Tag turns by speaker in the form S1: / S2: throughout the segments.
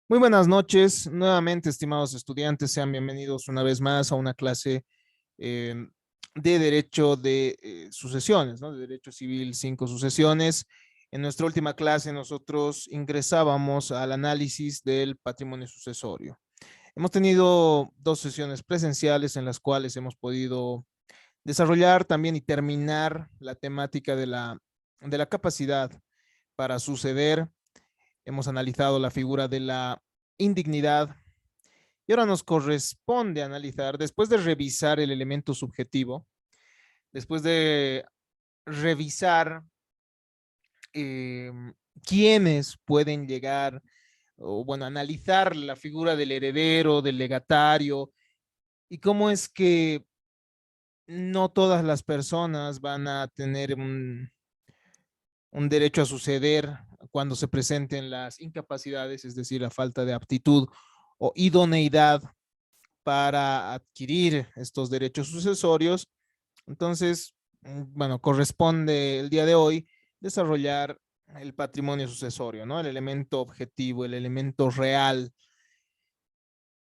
S1: Muy buenas noches, nuevamente, estimados estudiantes, sean bienvenidos una vez más a una clase eh, de Derecho de Sucesiones, ¿no? De Derecho Civil 5 Sucesiones. En nuestra última clase nosotros ingresábamos al análisis del patrimonio sucesorio. Hemos tenido dos sesiones presenciales en las cuales hemos podido desarrollar también y terminar la temática de la capacidad para suceder. Hemos analizado la figura de la indignidad y ahora nos corresponde analizar, después de revisar el elemento subjetivo, después de revisar eh, quiénes pueden llegar, o bueno, analizar la figura del heredero, del legatario, y cómo es que no todas las personas van a tener un derecho a suceder cuando se presenten las incapacidades, es decir, la falta de aptitud o idoneidad para adquirir estos derechos sucesorios. Entonces, bueno, corresponde el día de hoy desarrollar el patrimonio sucesorio, ¿no? El elemento objetivo, el elemento real.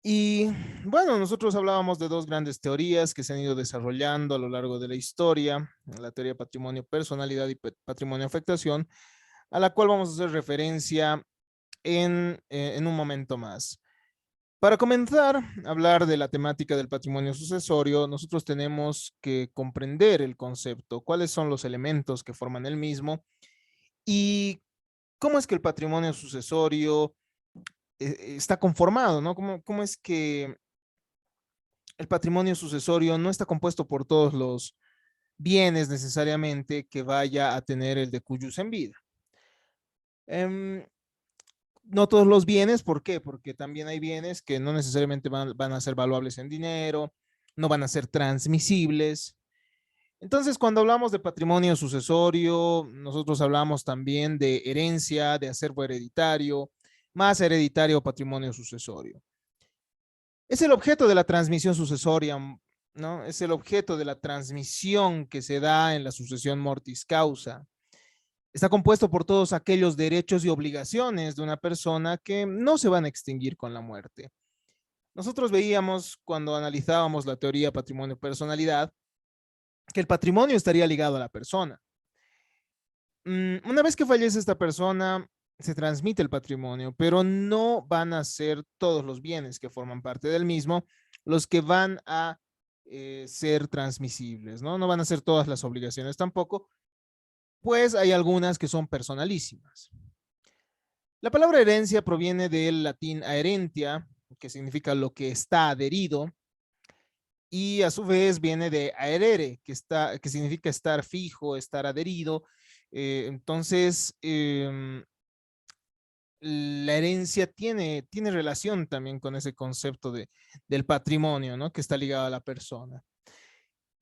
S1: Y bueno, nosotros hablábamos de dos grandes teorías que se han ido desarrollando a lo largo de la historia, la teoría de patrimonio personalidad y patrimonio afectación, a la cual vamos a hacer referencia en un momento más. Para comenzar a hablar de la temática del patrimonio sucesorio, nosotros tenemos que comprender el concepto, cuáles son los elementos que forman el mismo y cómo es que el patrimonio sucesorio está conformado, ¿no? ¿Cómo es que el patrimonio sucesorio no está compuesto por todos los bienes necesariamente que vaya a tener el de cuyus en vida? Em, no todos los bienes, ¿por qué? Porque también hay bienes que no necesariamente van a ser valuables en dinero, no van a ser transmisibles. Entonces, cuando hablamos de patrimonio sucesorio, nosotros hablamos también de herencia, de acervo hereditario, más hereditario o patrimonio sucesorio. Es el objeto de la transmisión sucesoria, ¿no? Es el objeto de la transmisión que se da en la sucesión mortis causa. Está compuesto por todos aquellos derechos y obligaciones de una persona que no se van a extinguir con la muerte. Nosotros veíamos cuando analizábamos la teoría patrimonio-personalidad que el patrimonio estaría ligado a la persona. Una vez que fallece esta persona, se transmite el patrimonio, pero no van a ser todos los bienes que forman parte del mismo los que van a ser transmisibles, ¿no? No van a ser todas las obligaciones tampoco, pues hay algunas que son personalísimas. La palabra herencia proviene del latín aherentia, que significa lo que está adherido, y a su vez viene de aherere, que significa estar fijo, estar adherido. Entonces, la herencia tiene relación también con ese concepto del patrimonio, ¿no? Que está ligado a la persona.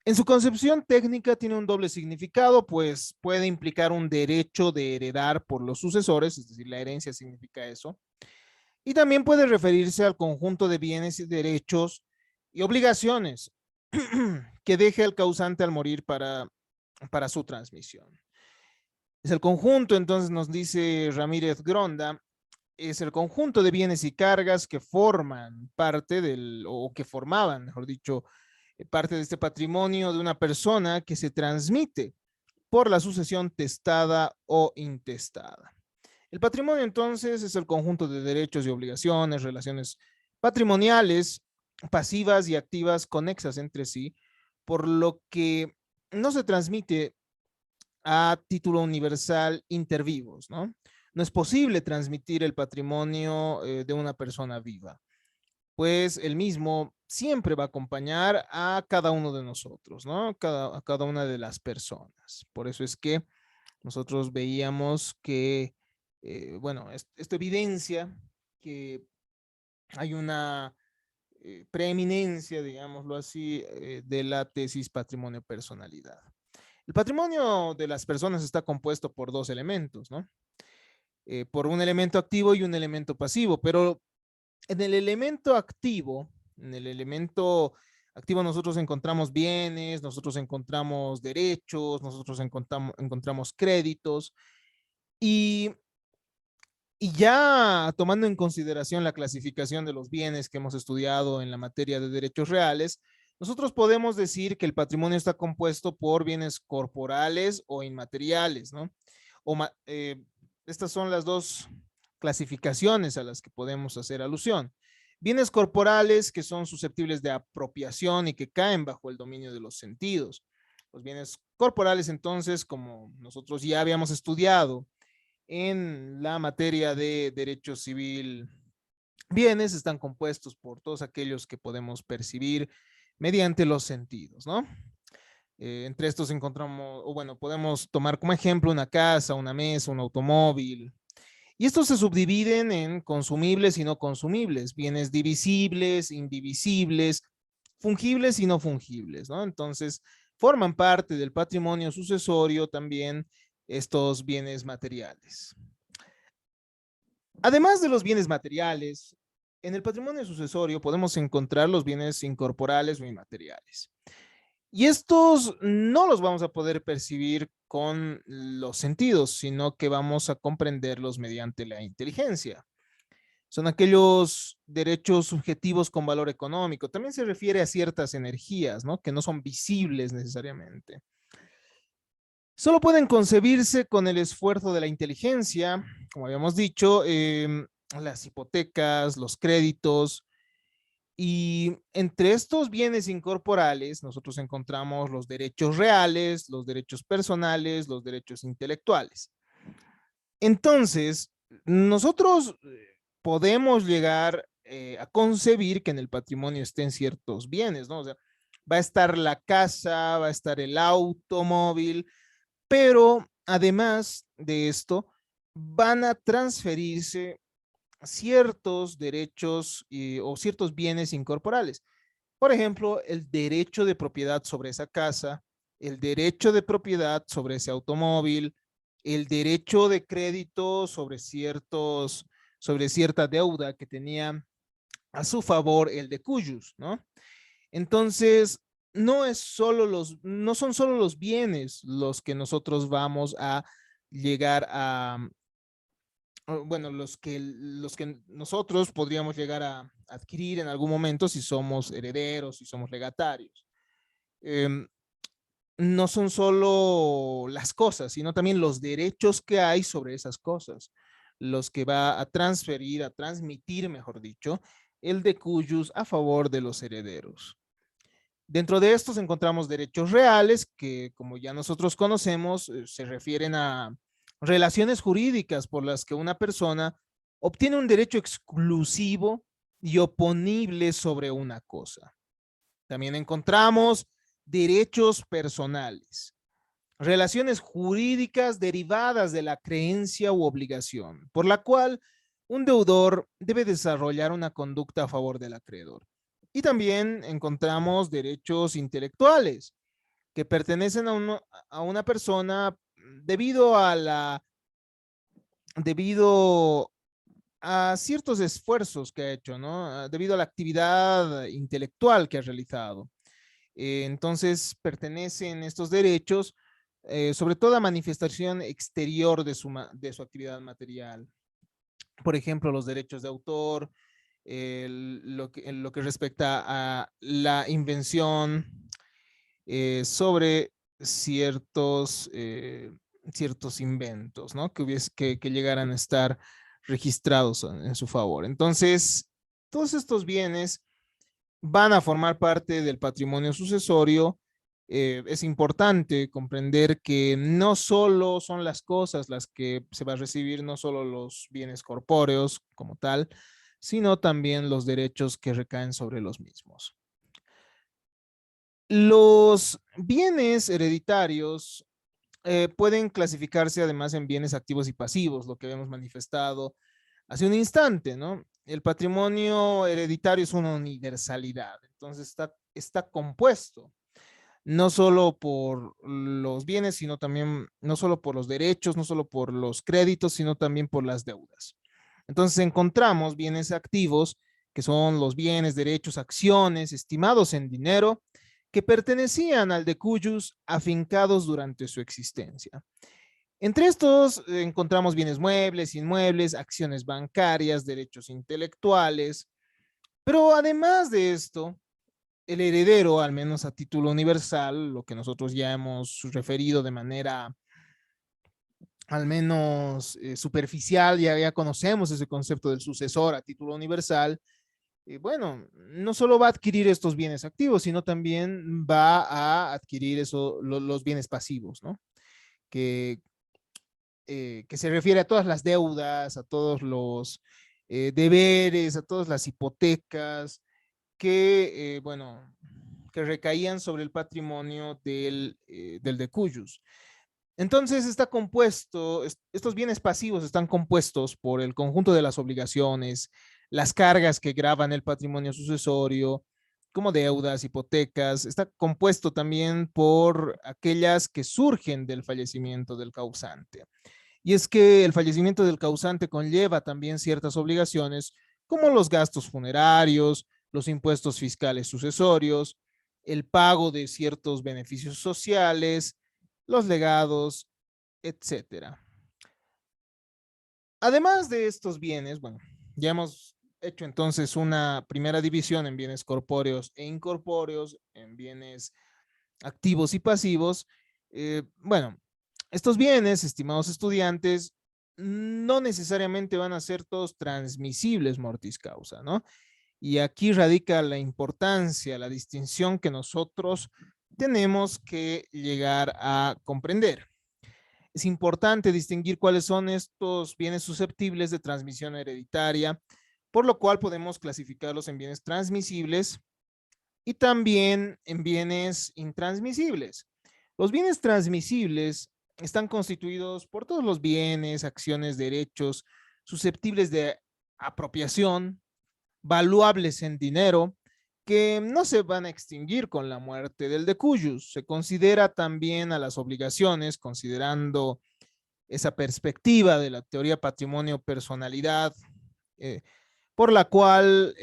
S1: En su concepción técnica tiene un doble significado, pues puede implicar un derecho de heredar por los sucesores, es decir, la herencia significa eso, y también puede referirse al conjunto de bienes y derechos y obligaciones que deje el causante al morir para su transmisión. Es el conjunto, entonces nos dice Ramírez Gronda, es el conjunto de bienes y cargas que forman parte o que formaban, mejor dicho, parte de este patrimonio de una persona que se transmite por la sucesión testada o intestada. El patrimonio entonces es el conjunto de derechos y obligaciones, relaciones patrimoniales, pasivas y activas conexas entre sí, por lo que no se transmite a título universal inter vivos, ¿no? No es posible transmitir el patrimonio de una persona viva, pues el mismo siempre va a acompañar a cada uno de nosotros, ¿no? A cada una de las personas. Por eso es que nosotros veíamos que, bueno, esto evidencia que hay una preeminencia, digámoslo así, de la tesis patrimonio-personalidad. El patrimonio de las personas está compuesto por dos elementos, ¿no? Por un elemento activo y un elemento pasivo, pero en el elemento activo, en el elemento activo nosotros encontramos bienes, nosotros encontramos derechos, nosotros encontramos créditos y Y ya tomando en consideración la clasificación de los bienes que hemos estudiado en la materia de derechos reales, nosotros podemos decir que el patrimonio está compuesto por bienes corporales o inmateriales, ¿no? Estas son las dos clasificaciones a las que podemos hacer alusión. Bienes corporales que son susceptibles de apropiación y que caen bajo el dominio de los sentidos. Los bienes corporales, entonces, como nosotros ya habíamos estudiado en la materia de derecho civil, bienes están compuestos por todos aquellos que podemos percibir mediante los sentidos, ¿no? Entre estos encontramos, o bueno, podemos tomar como ejemplo una casa, una mesa, un automóvil. Y estos se subdividen en consumibles y no consumibles, bienes divisibles, indivisibles, fungibles y no fungibles, ¿no? Entonces, forman parte del patrimonio sucesorio también estos bienes materiales. Además de los bienes materiales, en el patrimonio sucesorio podemos encontrar los bienes incorporales o inmateriales. Y estos no los vamos a poder percibir con los sentidos, sino que vamos a comprenderlos mediante la inteligencia. Son aquellos derechos subjetivos con valor económico. También se refiere a ciertas energías, ¿no? Que no son visibles necesariamente. Solo pueden concebirse con el esfuerzo de la inteligencia, como habíamos dicho, las hipotecas, los créditos, y entre estos bienes incorporales nosotros encontramos los derechos reales, los derechos personales, los derechos intelectuales. Entonces, nosotros podemos llegar a concebir que en el patrimonio estén ciertos bienes, ¿no? O sea, va a estar la casa, va a estar el automóvil, pero además de esto, van a transferirse ciertos derechos o ciertos bienes incorporales. Por ejemplo, el derecho de propiedad sobre esa casa, el derecho de propiedad sobre ese automóvil, el derecho de crédito sobre cierta deuda que tenía a su favor el de cuyos, ¿no? Entonces, no son solo los bienes los que nosotros vamos a llegar a, bueno, los que nosotros podríamos llegar a adquirir en algún momento si somos herederos, si somos legatarios. Eh, no son solo las cosas, sino también los derechos que hay sobre esas cosas, los que va a transferir, a transmitir, mejor dicho, el de cuyos a favor de los herederos. Dentro de estos encontramos derechos reales que, como ya nosotros conocemos, se refieren a relaciones jurídicas por las que una persona obtiene un derecho exclusivo y oponible sobre una cosa. También encontramos derechos personales, relaciones jurídicas derivadas de la creencia u obligación, por la cual un deudor debe desarrollar una conducta a favor del acreedor. Y también encontramos derechos intelectuales que pertenecen a una persona debido debido a ciertos esfuerzos que ha hecho, ¿no? Debido a la actividad intelectual que ha realizado. Entonces, pertenecen estos derechos, sobre todo a manifestación exterior de su actividad material. Por ejemplo, los derechos de autor, en lo que respecta a la invención sobre ciertos inventos, ¿no? Que llegaran a estar registrados en su favor. Entonces, todos estos bienes van a formar parte del patrimonio sucesorio. Es importante comprender que no solo son las cosas las que se va a recibir, no solo los bienes corpóreos como tal, sino también los derechos que recaen sobre los mismos. Los bienes hereditarios pueden clasificarse además en bienes activos y pasivos, lo que habíamos manifestado hace un instante, ¿no? El patrimonio hereditario es una universalidad, entonces está compuesto no solo por los bienes, sino también, no solo por los derechos, no solo por los créditos, sino también por las deudas. Entonces encontramos bienes activos, que son los bienes, derechos, acciones estimados en dinero, que pertenecían al de cuyos afincados durante su existencia. Entre estos encontramos bienes muebles, inmuebles, acciones bancarias, derechos intelectuales, pero además de esto, el heredero, al menos a título universal, lo que nosotros ya hemos referido de manera al menos superficial, ya conocemos ese concepto del sucesor a título universal. Bueno, no solo va a adquirir estos bienes activos, sino también va a adquirir los bienes pasivos, ¿no? Que, que se refiere a todas las deudas, a todos los deberes, a todas las hipotecas que, bueno, que recaían sobre el patrimonio del decujus. Entonces está compuesto, estos bienes pasivos están compuestos por el conjunto de las obligaciones, las cargas que graban el patrimonio sucesorio, como deudas, hipotecas. Está compuesto también por aquellas que surgen del fallecimiento del causante. Y es que el fallecimiento del causante conlleva también ciertas obligaciones, como los gastos funerarios, los impuestos fiscales sucesorios, el pago de ciertos beneficios sociales, los legados, etcétera. Además de estos bienes, bueno, ya hemos hecho entonces una primera división en bienes corpóreos e incorpóreos, en bienes activos y pasivos. Bueno, estos bienes, estimados estudiantes, no necesariamente van a ser todos transmisibles mortis causa, ¿no? Y aquí radica la importancia, la distinción que nosotros tenemos que llegar a comprender. Es importante distinguir cuáles son estos bienes susceptibles de transmisión hereditaria, por lo cual podemos clasificarlos en bienes transmisibles y también en bienes intransmisibles. Los bienes transmisibles están constituidos por todos los bienes, acciones, derechos susceptibles de apropiación, valuables en dinero, que no se van a extinguir con la muerte del decujus. Se considera también a las obligaciones, considerando esa perspectiva de la teoría patrimonio-personalidad, por la cual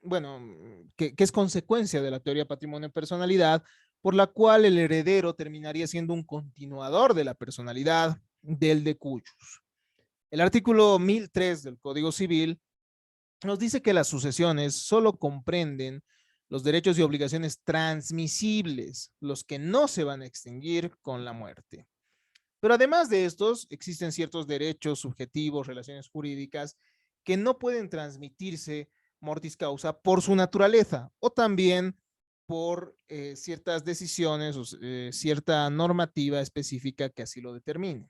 S1: bueno, que es consecuencia de la teoría patrimonio-personalidad, por la cual el heredero terminaría siendo un continuador de la personalidad del decujus. El artículo 1003 del Código Civil nos dice que las sucesiones solo comprenden los derechos y obligaciones transmisibles, los que no se van a extinguir con la muerte. Pero además de estos, existen ciertos derechos subjetivos, relaciones jurídicas, que no pueden transmitirse mortis causa por su naturaleza o también por ciertas decisiones o cierta normativa específica que así lo determine.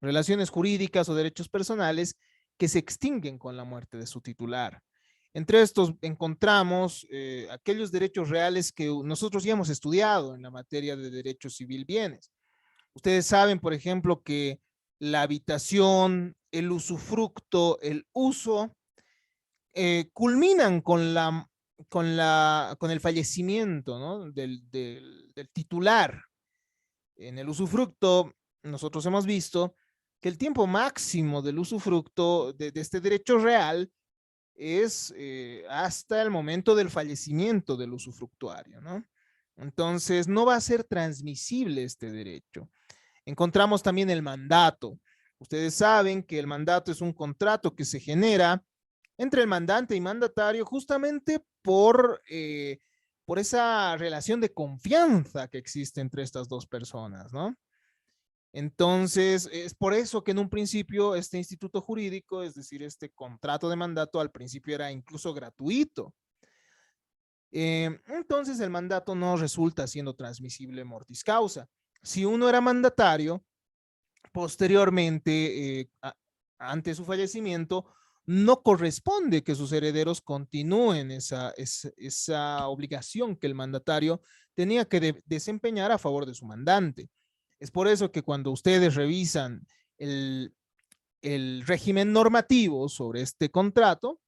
S1: Relaciones jurídicas o derechos personales que se extinguen con la muerte de su titular. Entre estos encontramos aquellos derechos reales que nosotros ya hemos estudiado en la materia de derecho civil bienes. Ustedes saben, por ejemplo, que la habitación, el usufructo, el uso, culminan con el fallecimiento, ¿no? del titular. En el usufructo, nosotros hemos visto que el tiempo máximo del usufructo de este derecho real es hasta el momento del fallecimiento del usufructuario, ¿no? Entonces, no va a ser transmisible este derecho. Encontramos también el mandato. Ustedes saben que el mandato es un contrato que se genera entre el mandante y mandatario justamente por esa relación de confianza que existe entre estas dos personas, ¿no? Entonces, es por eso que en un principio este instituto jurídico, es decir, este contrato de mandato, al principio era incluso gratuito. Entonces, el mandato no resulta siendo transmisible mortis causa. Si uno era mandatario, posteriormente, ante su fallecimiento, no corresponde que sus herederos continúen esa obligación que el mandatario tenía que desempeñar a favor de su mandante. Es por eso que cuando ustedes revisan el régimen normativo sobre este contrato,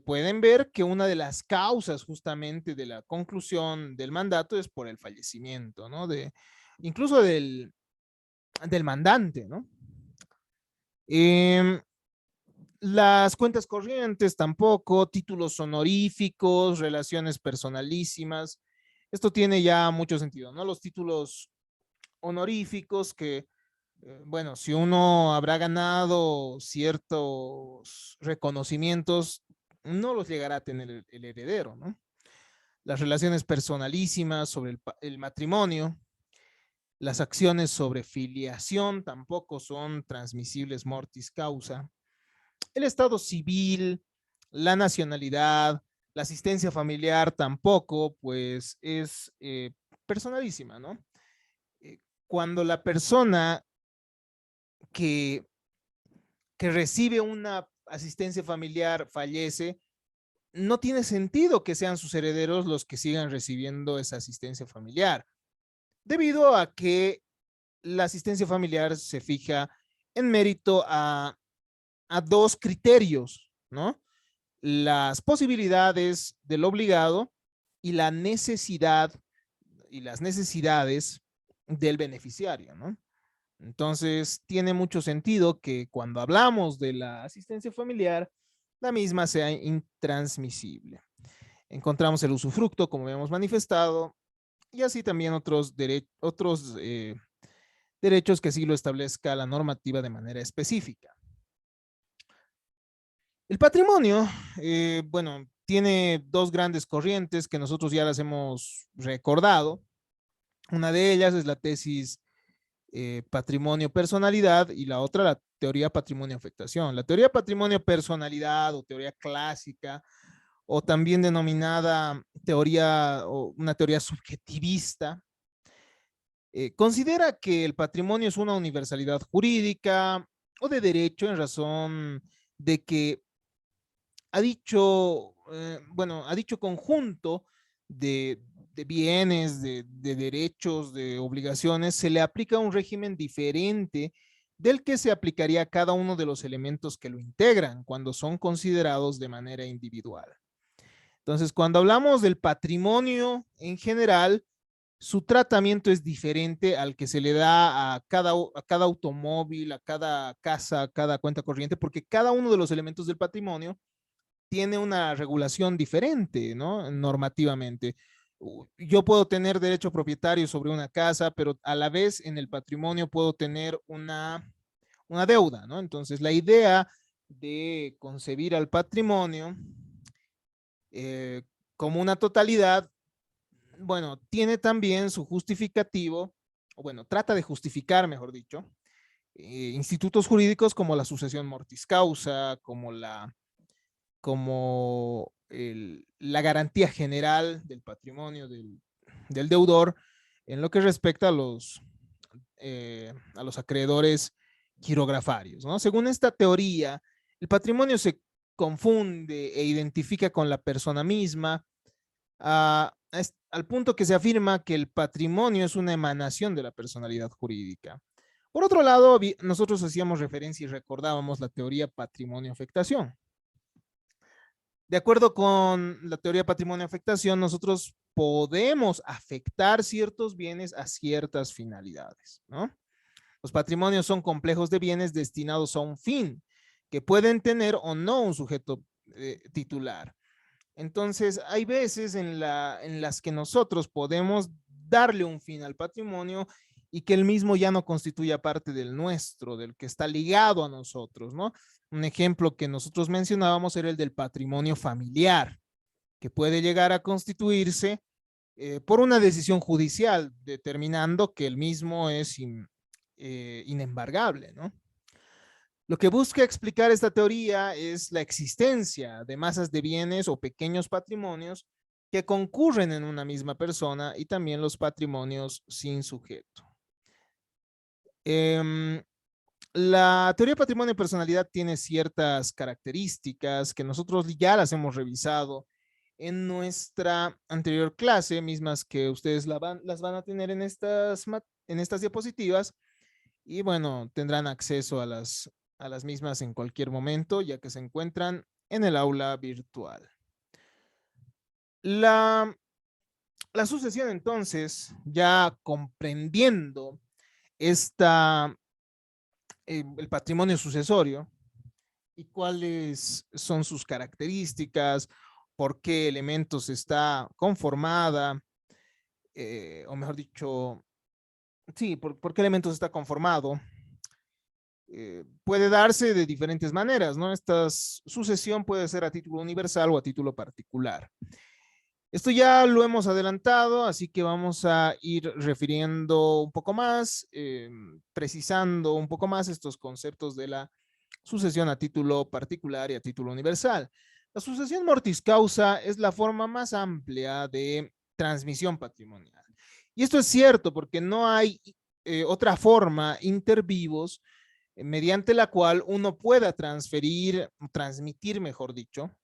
S1: pueden ver que una de las causas justamente de la conclusión del mandato es por el fallecimiento, ¿no? Incluso del mandante, ¿no? Las cuentas corrientes tampoco, títulos honoríficos, relaciones personalísimas. Esto tiene ya mucho sentido, ¿no? Los títulos honoríficos que Bueno, si uno habrá ganado ciertos reconocimientos, no los llegará a tener el heredero, ¿no? Las relaciones personalísimas sobre el matrimonio, las acciones sobre filiación tampoco son transmisibles mortis causa. El estado civil, la nacionalidad, la asistencia familiar tampoco, pues es personalísima, ¿no? Cuando la persona que, que recibe una asistencia familiar fallece, no tiene sentido que sean sus herederos los que sigan recibiendo esa asistencia familiar, debido a que la asistencia familiar se fija en mérito a dos criterios, ¿no? Las posibilidades del obligado y la necesidad y las necesidades del beneficiario, ¿no? Entonces, tiene mucho sentido que cuando hablamos de la asistencia familiar, la misma sea intransmisible. Encontramos el usufructo, como hemos manifestado, y así también otros derechos que sí lo establezca la normativa de manera específica. El patrimonio, bueno, tiene dos grandes corrientes que nosotros ya las hemos recordado. Una de ellas es la tesis patrimonio-personalidad y la otra la teoría patrimonio-afectación. La teoría patrimonio-personalidad o teoría clásica o también denominada teoría o una teoría subjetivista, considera que el patrimonio es una universalidad jurídica o de derecho en razón de que a dicho conjunto de bienes, de derechos, de obligaciones, se le aplica un régimen diferente del que se aplicaría a cada uno de los elementos que lo integran cuando son considerados de manera individual. Entonces, cuando hablamos del patrimonio en general, su tratamiento es diferente al que se le da a cada automóvil, a cada casa, a cada cuenta corriente, porque cada uno de los elementos del patrimonio tiene una regulación diferente, ¿no? Normativamente. Yo puedo tener derecho propietario sobre una casa, pero a la vez en el patrimonio puedo tener una deuda, ¿no? Entonces, la idea de concebir al patrimonio eh, como una totalidad, bueno, tiene también su justificativo, o bueno, trata de justificar, mejor dicho, institutos jurídicos como la sucesión mortis causa, como la garantía general del patrimonio del deudor en lo que respecta a los acreedores quirografarios, ¿no? Según esta teoría, el patrimonio se confunde e identifica con la persona misma, al punto que se afirma que el patrimonio es una emanación de la personalidad jurídica. Por otro lado, nosotros hacíamos referencia y recordábamos la teoría patrimonio-afectación. De acuerdo con la teoría patrimonio-afectación, nosotros podemos afectar ciertos bienes a ciertas finalidades, ¿no? Los patrimonios son complejos de bienes destinados a un fin, que pueden tener o no un sujeto titular. Entonces, hay veces en las que nosotros podemos darle un fin al patrimonio y que el mismo ya no constituya parte del nuestro, del que está ligado a nosotros, ¿no? Un ejemplo que nosotros mencionábamos era el del patrimonio familiar, que puede llegar a constituirse por una decisión judicial, determinando que el mismo es inembargable, ¿no? Lo que busca explicar esta teoría es la existencia de masas de bienes o pequeños patrimonios que concurren en una misma persona y también los patrimonios sin sujeto. La teoría de patrimonio y personalidad tiene ciertas características que nosotros ya las hemos revisado en nuestra anterior clase, mismas que ustedes las van a tener en estas diapositivas y bueno, tendrán acceso a las mismas en cualquier momento, ya que se encuentran en el aula virtual. La, la sucesión entonces, ya comprendiendo el patrimonio sucesorio y cuáles son sus características, por qué elementos está conformada, o mejor dicho, sí, por qué elementos está conformado, puede darse de diferentes maneras, ¿no? Esta sucesión puede ser a título universal o a título particular. Esto ya lo hemos adelantado, así que vamos a ir refiriendo un poco más, precisando un poco más estos conceptos de la sucesión a título particular y a título universal. La sucesión mortis causa es la forma más amplia de transmisión patrimonial. Y esto es cierto porque no hay otra forma inter vivos mediante la cual uno pueda transmitir, mejor dicho,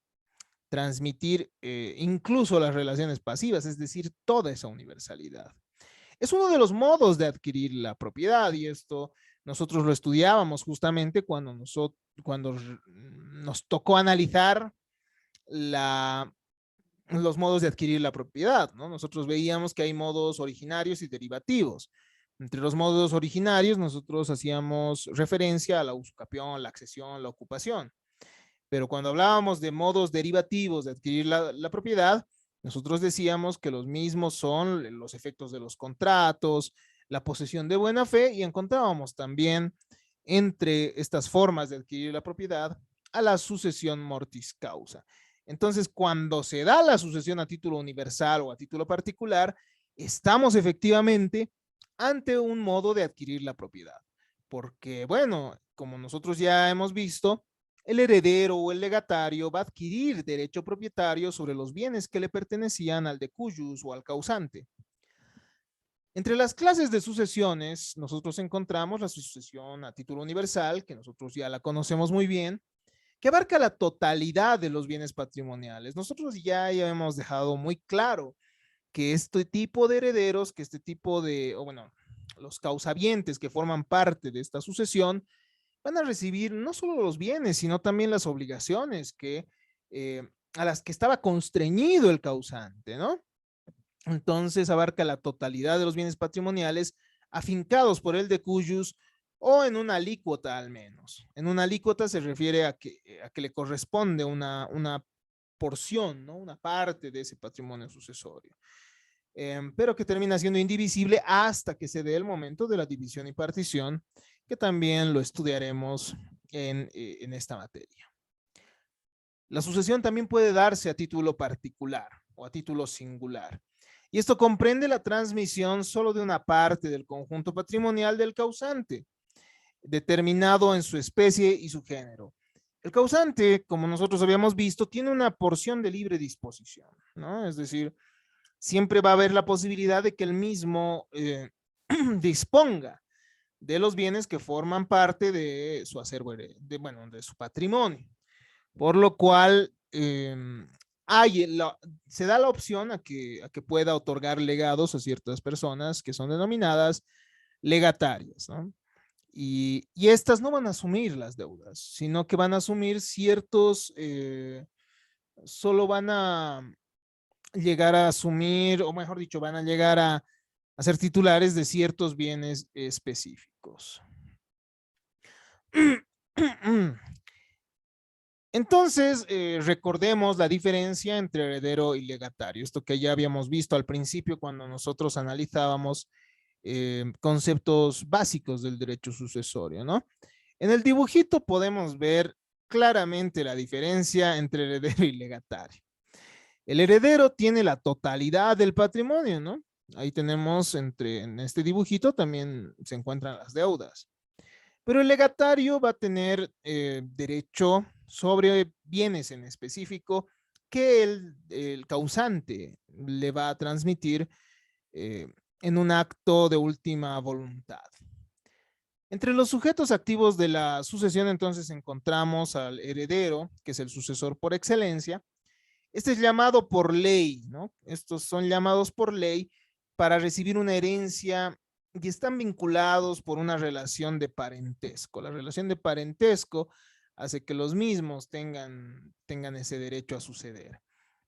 S1: transmitir incluso las relaciones pasivas, es decir, toda esa universalidad. Es uno de los modos de adquirir la propiedad y esto nosotros lo estudiábamos justamente cuando nos tocó analizar los modos de adquirir la propiedad, ¿no? Nosotros veíamos que hay modos originarios y derivativos. Entre los modos originarios nosotros hacíamos referencia a la usucapión, la accesión, la ocupación. Pero cuando hablábamos de modos derivativos de adquirir la propiedad, nosotros decíamos que los mismos son los efectos de los contratos, la posesión de buena fe, y encontrábamos también entre estas formas de adquirir la propiedad a la sucesión mortis causa. Entonces, cuando se da la sucesión a título universal o a título particular, estamos efectivamente ante un modo de adquirir la propiedad. Porque, bueno, como nosotros ya hemos visto, el heredero o el legatario va a adquirir derecho propietario sobre los bienes que le pertenecían al decujus o al causante. Entre las clases de sucesiones, nosotros encontramos la sucesión a título universal, que nosotros ya la conocemos muy bien, que abarca la totalidad de los bienes patrimoniales. Nosotros ya hemos dejado muy claro que este tipo de herederos, que este tipo de, o bueno, los causavientes que forman parte de esta sucesión, van a recibir no solo los bienes, sino también las obligaciones a las que estaba constreñido el causante, ¿no? Entonces abarca la totalidad de los bienes patrimoniales afincados por el decujus o en una alícuota al menos. En una alícuota se refiere a que le corresponde una porción, ¿no? Una parte de ese patrimonio sucesorio, pero que termina siendo indivisible hasta que se dé el momento de la división y partición, que también lo estudiaremos en esta materia. La sucesión también puede darse a título particular o a título singular. Y esto comprende la transmisión solo de una parte del conjunto patrimonial del causante, determinado en su especie y su género. El causante, como nosotros habíamos visto, tiene una porción de libre disposición, ¿no? Es decir, siempre va a haber la posibilidad de que el mismo disponga de los bienes que forman parte de su acervo, de su patrimonio. Por lo cual, se da la opción a que pueda otorgar legados a ciertas personas que son denominadas legatarias, ¿no? Y estas no van a asumir las deudas, sino que van a asumir solo van a llegar a asumir, o mejor dicho, van a llegar a ser titulares de ciertos bienes específicos. Entonces, recordemos la diferencia entre heredero y legatario, esto que ya habíamos visto al principio cuando nosotros analizábamos conceptos básicos del derecho sucesorio, ¿no? En el dibujito podemos ver claramente la diferencia entre heredero y legatario. El heredero tiene la totalidad del patrimonio, ¿no? Ahí tenemos en este dibujito también se encuentran las deudas. Pero el legatario va a tener derecho sobre bienes en específico que el causante le va a transmitir en un acto de última voluntad. Entre los sujetos activos de la sucesión entonces encontramos al heredero, que es el sucesor por excelencia. Este es llamado por ley, ¿no? Estos son llamados por ley para recibir una herencia y están vinculados por una relación de parentesco. La relación de parentesco hace que los mismos tengan ese derecho a suceder.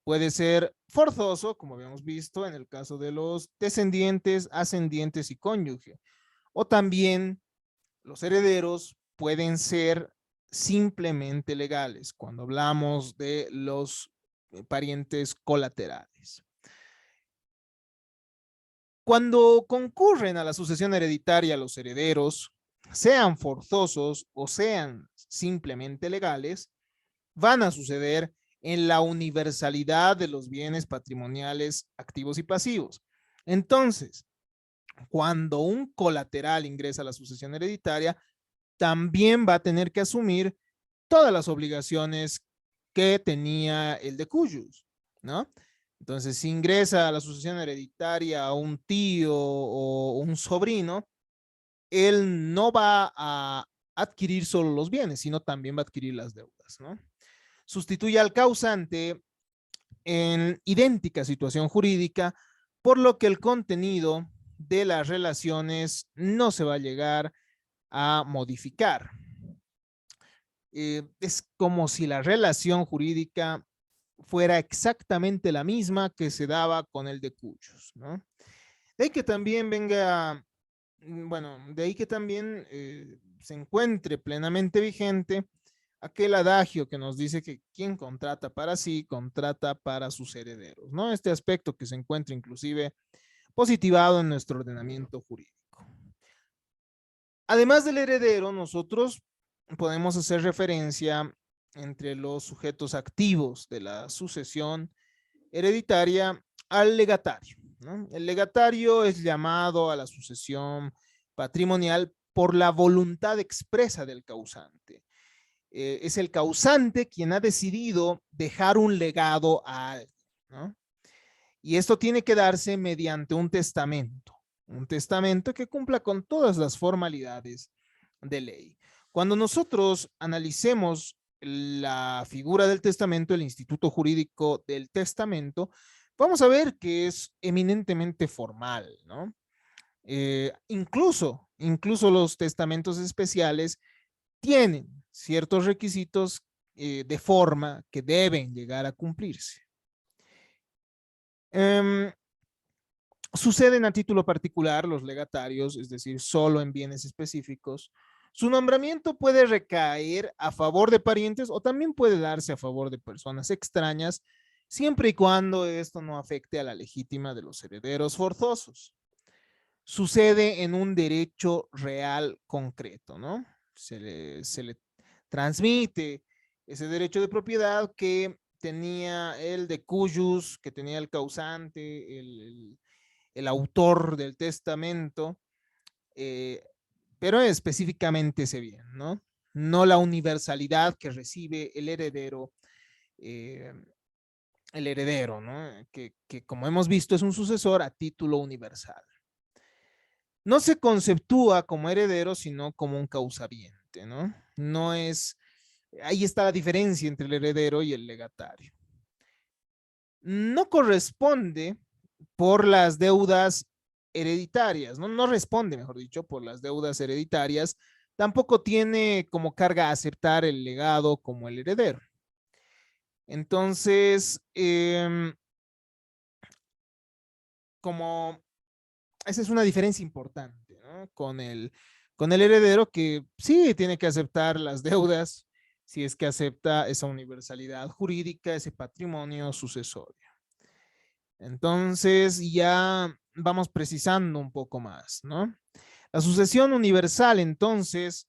S1: Puede ser forzoso, como habíamos visto en el caso de los descendientes, ascendientes y cónyuge. O también los herederos pueden ser simplemente legales cuando hablamos de los parientes colaterales. Cuando concurren a la sucesión hereditaria los herederos, sean forzosos o sean simplemente legales, van a suceder en la universalidad de los bienes patrimoniales activos y pasivos. Entonces, cuando un colateral ingresa a la sucesión hereditaria, también va a tener que asumir todas las obligaciones que tenía el de cuyos, ¿no? Entonces, si ingresa a la sucesión hereditaria un tío o un sobrino, él no va a adquirir solo los bienes, sino también va a adquirir las deudas, ¿no? Sustituye al causante en idéntica situación jurídica, por lo que el contenido de las relaciones no se va a llegar a modificar. Es como si la relación jurídica fuera exactamente la misma que se daba con el de cuyos, ¿no? De ahí que también venga, bueno, de ahí que también se encuentre plenamente vigente aquel adagio que nos dice que quien contrata para sí, contrata para sus herederos, ¿no? Este aspecto que se encuentra inclusive positivado en nuestro ordenamiento jurídico. Además del heredero, nosotros podemos hacer referencia entre los sujetos activos de la sucesión hereditaria al legatario, ¿no? El legatario es llamado a la sucesión patrimonial por la voluntad expresa del causante. Es el causante quien ha decidido dejar un legado a alguien, ¿no? Y esto tiene que darse mediante un testamento que cumpla con todas las formalidades de ley. Cuando nosotros analicemos la figura del testamento, el instituto jurídico del testamento, vamos a ver que es eminentemente formal, ¿no? Incluso los testamentos especiales tienen ciertos requisitos de forma que deben llegar a cumplirse. Suceden a título particular los legatarios, es decir, solo en bienes específicos. Su nombramiento puede recaer a favor de parientes o también puede darse a favor de personas extrañas, siempre y cuando esto no afecte a la legítima de los herederos forzosos. Sucede en un derecho real concreto, ¿no? Se le transmite ese derecho de propiedad que tenía el de cuyus, que tenía el causante, el autor del testamento, eh, pero específicamente ese bien, ¿no? No la universalidad que recibe el heredero, ¿no? Que como hemos visto es un sucesor a título universal. No se conceptúa como heredero, sino como un causaviente, ¿no? No es, ahí está la diferencia entre el heredero y el legatario. No corresponde por las deudas hereditarias, ¿no? No responde, mejor dicho, por las deudas hereditarias, tampoco tiene como carga aceptar el legado como el heredero. Entonces, como esa es una diferencia importante, ¿no? Con el heredero que sí tiene que aceptar las deudas si es que acepta esa universalidad jurídica, ese patrimonio sucesorio. Entonces ya vamos precisando un poco más, ¿no? La sucesión universal, entonces,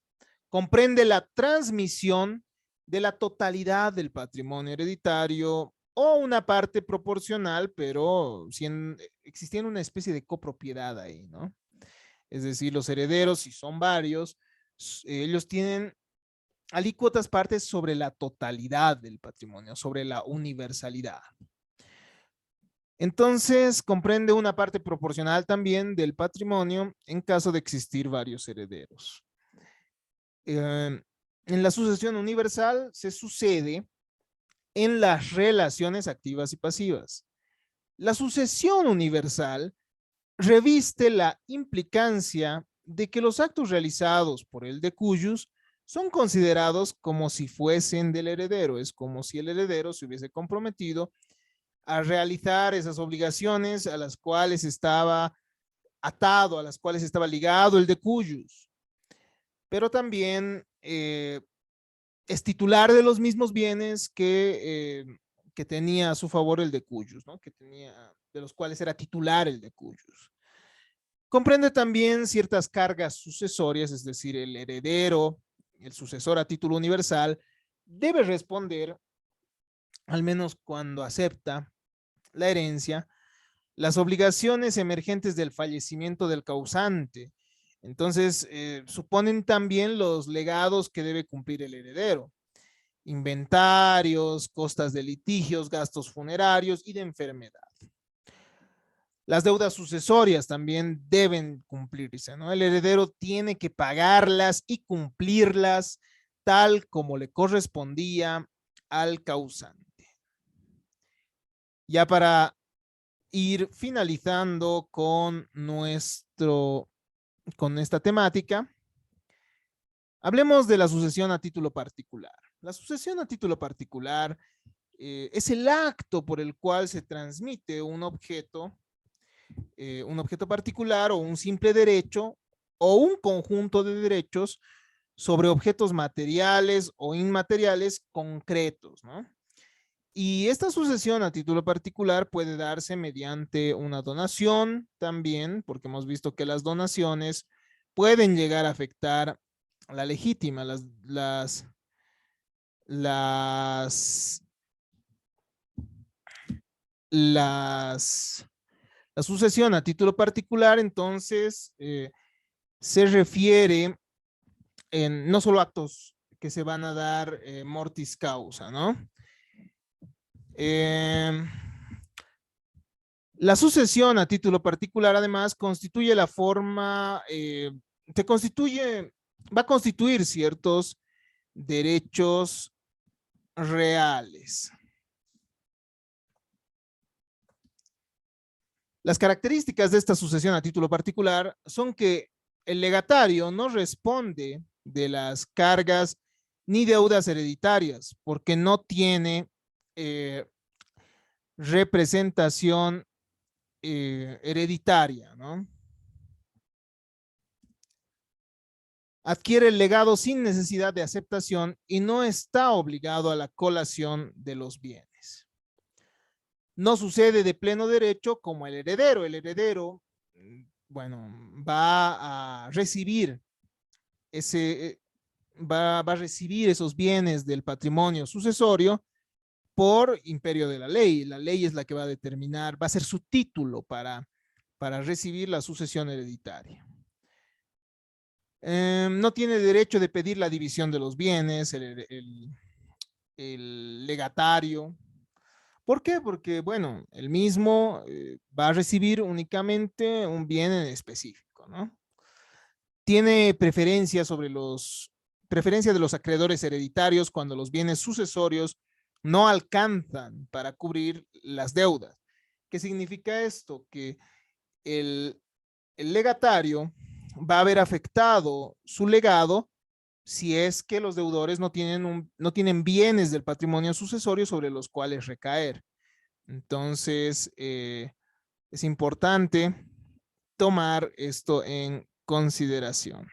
S1: comprende la transmisión de la totalidad del patrimonio hereditario o una parte proporcional, pero existiendo una especie de copropiedad ahí, ¿no? Es decir, los herederos, si son varios, ellos tienen alícuotas partes sobre la totalidad del patrimonio, sobre la universalidad. Entonces, comprende una parte proporcional también del patrimonio en caso de existir varios herederos. En la sucesión universal se sucede en las relaciones activas y pasivas. La sucesión universal reviste la implicancia de que los actos realizados por el de cuyos son considerados como si fuesen del heredero. Es como si el heredero se hubiese comprometido a realizar esas obligaciones a las cuales estaba atado, a las cuales estaba ligado el de cuyos. Pero también es titular de los mismos bienes que tenía a su favor el de cuyos, ¿no? Que tenía, de los cuales era titular el de cuyos. Comprende también ciertas cargas sucesorias, es decir, el heredero, el sucesor a título universal, debe responder, al menos cuando acepta la herencia, las obligaciones emergentes del fallecimiento del causante. Entonces, suponen también los legados que debe cumplir el heredero: inventarios, costas de litigios, gastos funerarios y de enfermedad. Las deudas sucesorias también deben cumplirse, ¿no? El heredero tiene que pagarlas y cumplirlas tal como le correspondía al causante. Ya para ir finalizando con esta temática, hablemos de la sucesión a título particular. La sucesión a título particular es el acto por el cual se transmite un objeto particular o un simple derecho o un conjunto de derechos sobre objetos materiales o inmateriales concretos, ¿no? Y esta sucesión a título particular puede darse mediante una donación también, porque hemos visto que las donaciones pueden llegar a afectar a la legítima, la sucesión a título particular. Entonces, se refiere en no solo actos que se van a dar mortis causa, ¿no? La sucesión a título particular, además, constituye la forma, va a constituir ciertos derechos reales. Las características de esta sucesión a título particular son que el legatario no responde de las cargas ni deudas hereditarias, porque no tiene representación hereditaria, ¿no? Adquiere el legado sin necesidad de aceptación y no está obligado a la colación de los bienes. No sucede de pleno derecho como el heredero. El heredero, bueno, va a recibir va a recibir esos bienes del patrimonio sucesorio por imperio de la ley. La ley es la que va a determinar, va a ser su título para recibir la sucesión hereditaria. No tiene derecho de pedir la división de los bienes, el legatario. ¿Por qué? Porque, bueno, el mismo va a recibir únicamente un bien en específico, ¿no? Tiene preferencia de los acreedores hereditarios cuando los bienes sucesorios no alcanzan para cubrir las deudas. ¿Qué significa esto? Que el legatario va a ver afectado su legado si es que los deudores no tienen bienes del patrimonio sucesorio sobre los cuales recaer. Entonces, es importante tomar esto en consideración.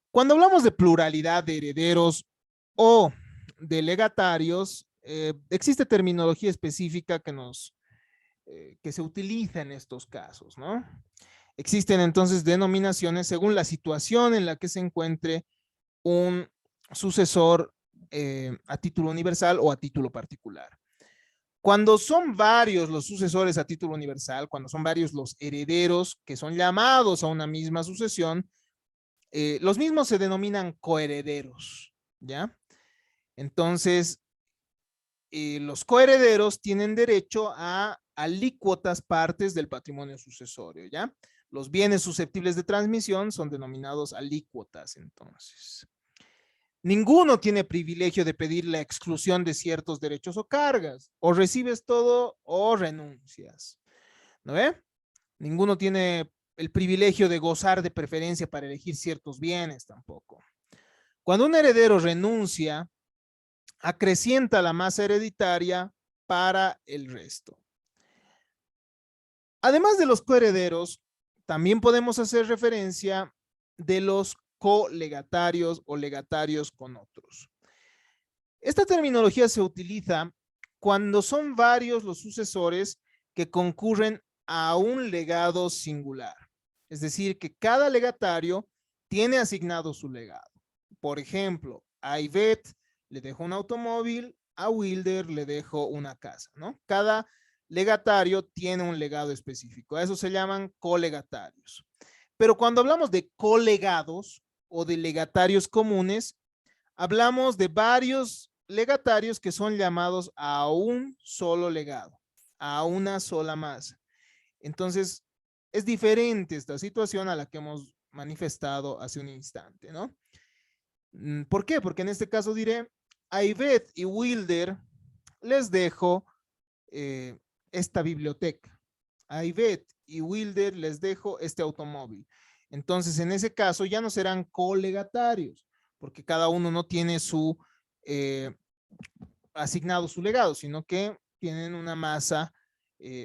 S1: Cuando hablamos de pluralidad de herederos o de legatarios, existe terminología específica que se utiliza en estos casos, ¿no? Existen entonces denominaciones según la situación en la que se encuentre un sucesor a título universal o a título particular. Cuando son varios los sucesores a título universal, cuando son varios los herederos que son llamados a una misma sucesión, los mismos se denominan coherederos, ¿ya? Entonces, los coherederos tienen derecho a alícuotas partes del patrimonio sucesorio, ¿ya? Los bienes susceptibles de transmisión son denominados alícuotas, entonces. Ninguno tiene privilegio de pedir la exclusión de ciertos derechos o cargas. O recibes todo o renuncias, ¿no ve? Ninguno tiene el privilegio de gozar de preferencia para elegir ciertos bienes tampoco. Cuando un heredero renuncia, acrecienta la masa hereditaria para el resto. Además de los coherederos, también podemos hacer referencia de los colegatarios o legatarios con otros. Esta terminología se utiliza cuando son varios los sucesores que concurren a un legado singular. Es decir, que cada legatario tiene asignado su legado. Por ejemplo, a Ivette le dejo un automóvil, a Wilder le dejo una casa, ¿no? Cada legatario tiene un legado específico. A eso se llaman colegatarios. Pero cuando hablamos de colegados o de legatarios comunes, hablamos de varios legatarios que son llamados a un solo legado, a una sola masa. Entonces, es diferente esta situación a la que hemos manifestado hace un instante, ¿no? ¿Por qué? Porque en este caso diré, a Ivette y Wilder les dejo esta biblioteca. A Ivette y Wilder les dejo este automóvil. Entonces, en ese caso ya no serán colegatarios, porque cada uno no tiene su asignado su legado, sino que tienen una masa,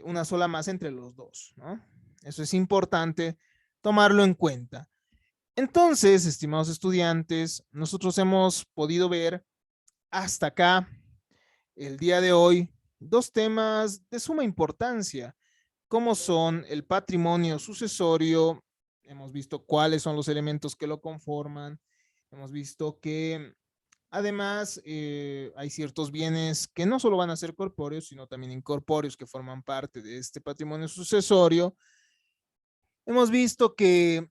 S1: una sola masa entre los dos, ¿no? Eso es importante tomarlo en cuenta. Entonces, estimados estudiantes, nosotros hemos podido ver hasta acá, el día de hoy, dos temas de suma importancia, como son el patrimonio sucesorio. Hemos visto cuáles son los elementos que lo conforman. Hemos visto que además hay ciertos bienes que no solo van a ser corpóreos, sino también incorpóreos que forman parte de este patrimonio sucesorio. Hemos visto que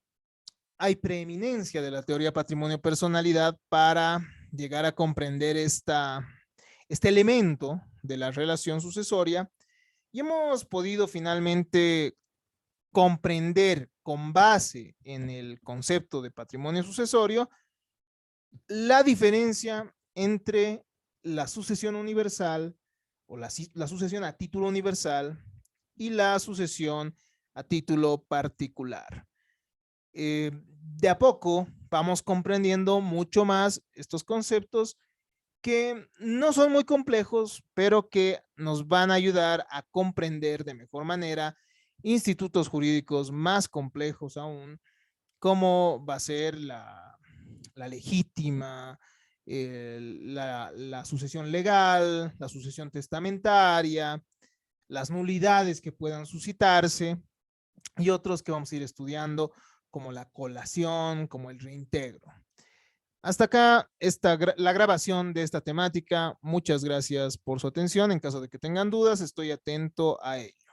S1: hay preeminencia de la teoría patrimonio-personalidad para llegar a comprender este elemento de la relación sucesoria, y hemos podido finalmente comprender con base en el concepto de patrimonio sucesorio la diferencia entre la sucesión universal o la sucesión a título universal y la sucesión a título particular. De a poco vamos comprendiendo mucho más estos conceptos que no son muy complejos, pero que nos van a ayudar a comprender de mejor manera institutos jurídicos más complejos aún, como va a ser la legítima, la sucesión legal, la sucesión testamentaria, las nulidades que puedan suscitarse y otros que vamos a ir estudiando como la colación, como el reintegro. Hasta acá la grabación de esta temática. Muchas gracias por su atención. En caso de que tengan dudas, estoy atento a ello.